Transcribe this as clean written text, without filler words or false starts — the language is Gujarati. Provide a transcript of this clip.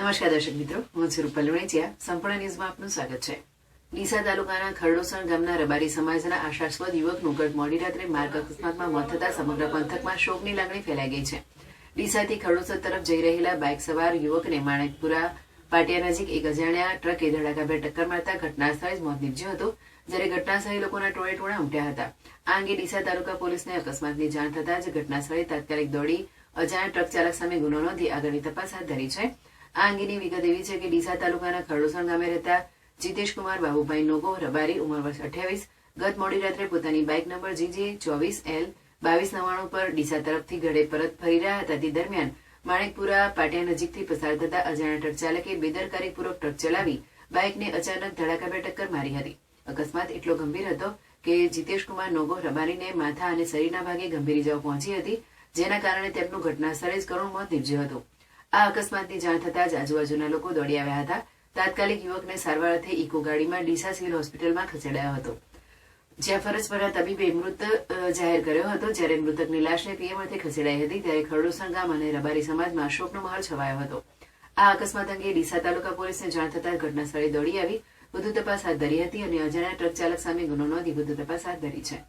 નમસ્કાર દર્શક મિત્રો, હું છું રૂપલ વણેચિયા. સંપૂર્ણ ન્યૂઝમાં આપનું સ્વાગત છે. ડીસા તાલુકાના ખરડોસણ ગામના રબારી સમાજના આશાસ્પદ યુવકનું ગત મોડી રાત્રે માર્ગ અકસ્માતમાં મોત થતા સમગ્ર પંથકમાં શોકની લાગણી ફેલાઈ ગઈ છે. ડીસાથી ખરડોસણ તરફ જઈ રહેલા બાઇક સવાર યુવકને માણેકપુરા પાટિયા નજીક એક અજાણ્યા ટ્રકે ધડાકાભેર ટક્કર મારતા ઘટના સ્થળે જ મોત નીપજ્યું હતું, જ્યારે ઘટના સ્થળે લોકોના ટોળે ટોળા ઉમટ્યા હતા. આ અંગે ડીસા તાલુકા પોલીસને અકસ્માતની જાણ થતાં જ ઘટના સ્થળે તાત્કાલિક દોડી અજાણ્યા ટ્રક ચાલક સામે ગુનો નોંધી આગળની તપાસ હાથ ધરી છે. આ અંગેની વિગત એવી છે કે ડીસા તાલુકાના ખરડોસણ ગામે રહેતા જીતેશકુમાર બાબુભાઈ નોગો રબારી ઉંમર વર્ષ 28 ગત મોડી રાત્રે પોતાની બાઇક નંબર GJ24L2299 પર ડીસા તરફથી ઘરે પરત ફરી રહ્યા હતા. તે દરમિયાન માણેકપુરા પાટિયા નજીકથી પસાર થતા અજાણ્યા ટ્રક ચાલકે બેદરકારીપૂર્વક ટ્રક ચલાવી બાઇકને અચાનક ધડાકાભેર ટક્કર મારી હતી. અકસ્માત એટલો ગંભીર હતો કે જીતેશકુમાર નોગો રબારીને માથા અને શરીરના ભાગે ગંભીર ઇજાઓ પહોંચી હતી, જેના કારણે તેમનું ઘટના સ્થળે જ કરુણ મોત નીપજ્યું હતું. આ અકસ્માતની જાણ થતાં જ આજુબાજુના લોકો દોડી આવ્યા હતા. તાત્કાલિક યુવકને સારવાર અર્થે ઇકો ગાડીમાં ડીસા સિવિલ હોસ્પિટલમાં ખસેડાયો હતો, જ્યાં ફરજ પરના તબીબે મૃત જાહેર કર્યો હતો. જ્યારે મૃતકની લાશને પીએમ અર્થે ખસેડાઈ હતી, ત્યારે ખરડોસણ ગામ અને રબારી સમાજમાં શોકનો માહોલ છવાયો હતો. આ અકસ્માત અંગે ડીસા તાલુકા પોલીસને જાણ થતાં ઘટના સ્થળે દોડી આવી વધુ તપાસ હાથ ધરી હતી અને અજાણ્યા ટ્રક ચાલક સામે ગુનો નોંધી વધુ તપાસ હાથ ધરી છે.